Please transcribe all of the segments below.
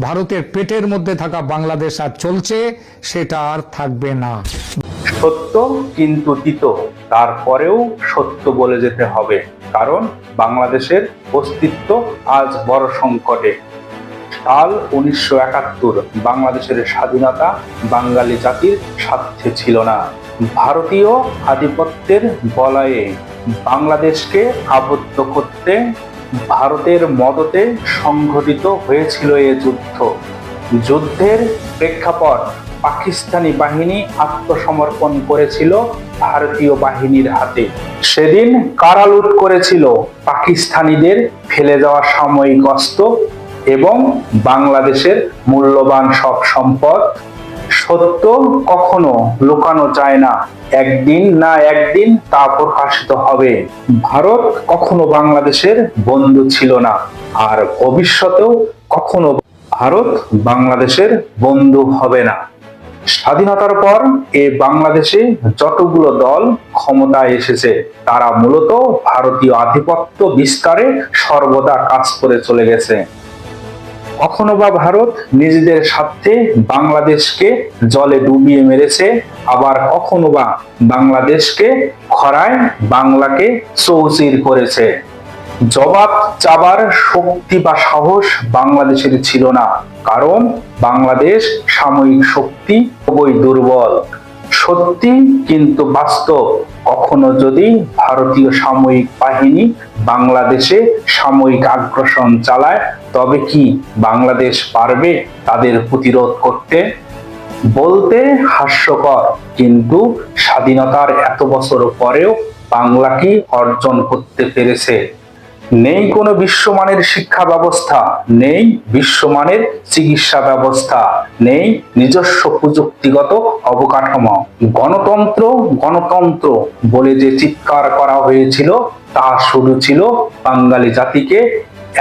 ভারতের পেটের মধ্যে থাকা বাংলাদেশ আর চলছে, সেটা আর থাকবে না। সত্য কিন্তু তিত, তারপরেও সত্য বলে যেতে হবে, কারণ বাংলাদেশের অস্তিত্ব আজ বড় সংকটে। সাল 1971, বাংলাদেশের স্বাধীনতা বাঙালি জাতির স্বার্থে ছিল না। ভারতীয় আধিপত্যের বলয়ে বাংলাদেশকে আবদ্ধ করতে ভারতের মদতে সংঘটিত হয়েছিল এ যুদ্ধ। যুদ্ধের প্রেক্ষাপট, পাকিস্তানি বাহিনী আত্মসমর্পণ করেছিল ভারতীয় বাহিনীর হাতে। সেদিন কারা লুট করেছিল পাকিস্তানিদের ফেলে যাওয়া সাময়িক অস্ত্র এবং বাংলাদেশের মূল্যবান সব সম্পদ। সত্য কখনো লুকানো যায় না, একদিন না একদিন তা প্রকাশিত হবে। ভারত কখনো বাংলাদেশের বন্ধু ছিল না, আর ভবিষ্যতেও কখনো ভারত বাংলাদেশের বন্ধু হবে না। স্বাধীনতার পর এ বাংলাদেশে যতগুলো দল ক্ষমতায় এসেছে, তারা মূলত ভারতীয় আধিপত্য বিস্তারে সর্বদা কাজ করে চলে গেছে। কখনো বা ভারত নিজেদের স্বার্থে বাংলাদেশকে জলে ডুবিয়ে মেরেছে, আবার কখনো বা বাংলাদেশকে খরায় বাংলাকে চৌচির করেছে। জবাব চাবার শক্তি বা সাহস বাংলাদেশের ছিল না, কারণ বাংলাদেশ সামরিক শক্তি খুবই দুর্বল। সত্যি কিন্তু বাস্তব, কখনো যদি ভারতীয় সামরিক বাহিনী বাংলাদেশে সামরিক আগ্রাসন চালায়, তবে কি বাংলাদেশ পারবে তাদের প্রতিরোধ করতে? বলতে হাস্যকর, কিন্তু স্বাধীনতার এত বছর পরেও বাংলা কি অর্জন করতে পেরেছে? নেই কোনো বিশ্বমানের শিক্ষা ব্যবস্থা, নেই বিশ্বমানের চিকিৎসা ব্যবস্থা, নেই নিজস্ব প্রযুক্তিগত অবকাঠামো। গণতন্ত্র গণতন্ত্র বলে যে চিৎকার করা হয়েছিল, তা শুরু ছিল বাঙালি জাতিকে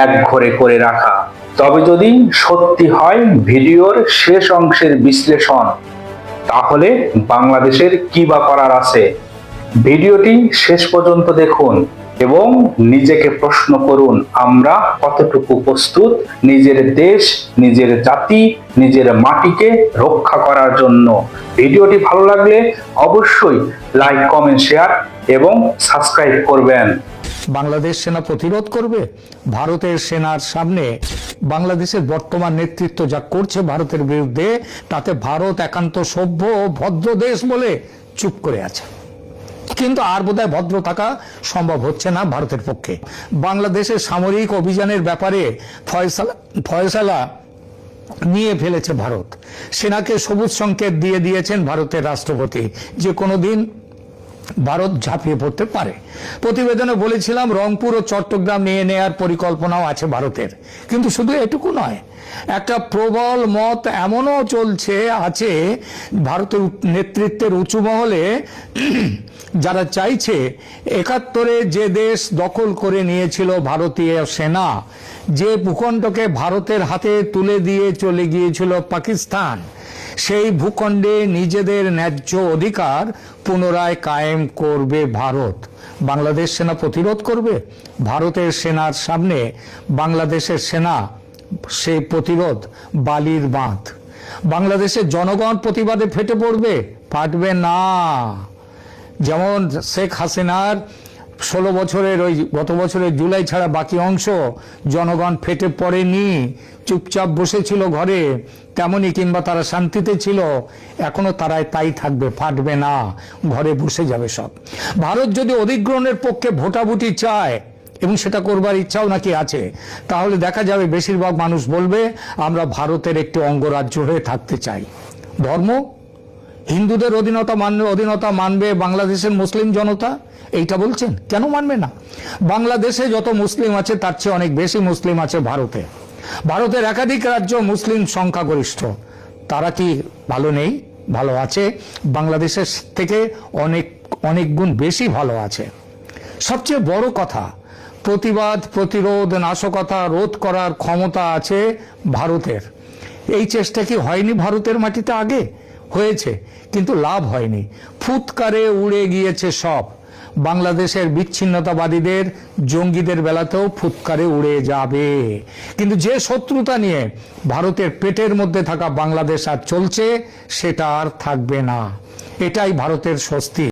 একঘরে করে রাখা। তবে যদি সত্যি হয় ভিডিওর শেষ অংশের বিশ্লেষণ, তাহলে বাংলাদেশের কি বা করার আছে? ভিডিওটি শেষ পর্যন্ত দেখুন এবং নিজেকে প্রশ্ন করুন, আমরা কতটুকু প্রস্তুত নিজের দেশ, নিজের জাতি, নিজের মাটিকে রক্ষা করার জন্য। ভিডিওটি ভালো লাগলে অবশ্যই লাইক, কমেন্ট, শেয়ার এবং সাবস্ক্রাইব করবেন। বাংলাদেশ সেনা প্রতিরোধ করবে ভারতের সেনার সামনে? বাংলাদেশের বর্তমান নেতৃত্ব যা করছে ভারতের বিরুদ্ধে, তাতে ভারত একান্ত সভ্য ও ভদ্র দেশ বলে চুপ করে আছে। কিন্তু আর বোধহয় ভদ্র থাকা সম্ভব হচ্ছে না ভারতের পক্ষে। বাংলাদেশের সামরিক অভিযানের ব্যাপারে ফয়সালা নিয়ে ফেলেছে ভারত। সেনাকে সবুজ সংকেত দিয়ে দিয়েছেন ভারতের রাষ্ট্রপতি যে কোনো দিন ভারত ঝাঁপিয়ে পড়তে পারে। প্রতিবেদনে বলেছিলাম রংপুর ও চট্টগ্রাম নিয়ে নেয়ার পরিকল্পনাও আছে ভারতের। কিন্তু শুধু এটুকু নয়, একটা প্রবল মত এমনও চলছে আছে ভারতের নেতৃত্বের উঁচু মহলে, যারা চাইছে 71-এ যে দেশ দখল করে নিয়েছিল ভারতীয় সেনা, যে ভূখণ্ডকে ভারতের হাতে তুলে দিয়ে চলে গিয়েছিল পাকিস্তান, সেই ভূখণ্ডে নিজেদের ন্যায্য অধিকার পুনরায় কায়েম করবে ভারত। বাংলাদেশ সেনা প্রতিরোধ করবে ভারতের সেনার সামনে? বাংলাদেশের সেনা সেই প্রতিরোধ বালির বাঁধ। বাংলাদেশের জনগণ প্রতিবাদে ফেটে পড়বে? ফাটবে না। যেমন শেখ হাসিনার 16 বছরের ওই গত বছরের জুলাই ছাড়া বাকি অংশ জনগণ ফেটে পড়েনি, চুপচাপ বসেছিল ঘরে, তেমনি কিংবা তারা শান্তিতে ছিল, এখনো তারাই তাই থাকবে, ফাটবে না, ঘরে বসে যাবে সব। ভারত যদি অধিগ্রহণের পক্ষে ভোটাভুটি চায়, এবং সেটা করবার ইচ্ছাও নাকি আছে, তাহলে দেখা যাবে বেশিরভাগ মানুষ বলবে আমরা ভারতের একটি অঙ্গরাজ্য হয়ে থাকতে চাই। ধর্ম, হিন্দুদের অধীনতা মানবে বাংলাদেশের মুসলিম জনতা, এইটা বলছেন? কেন মানবে না? বাংলাদেশে যত মুসলিম আছে তার চেয়ে অনেক বেশি মুসলিম আছে ভারতে। ভারতের একাধিক রাজ্য মুসলিম সংখ্যাগরিষ্ঠ, তারা কি ভালো নেই? ভালো আছে, বাংলাদেশের থেকে অনেক অনেক গুণ বেশি ভালো আছে। সবচেয়ে বড় কথা, প্রতিবাদ, প্রতিরোধ, নাশকতা রোধ করার ক্ষমতা আছে ভারতের। এই চেষ্টা কি হয়নি ভারতের মাটিতে? আগে হয়েছে, কিন্তু লাভ হয়নি, ফুৎকারে উড়ে গিয়েছে সব। বাংলাদেশের বিচ্ছিন্নতাবাদীদের, জঙ্গিদের বেলাতেও ফুৎকারে উড়ে যাবে। কিন্তু যে শত্রুতা নিয়ে ভারতের পেটের মধ্যে থাকা বাংলাদেশ আর চলছে, সেটা আর থাকবে না। এটাই ভারতের স্বস্তি।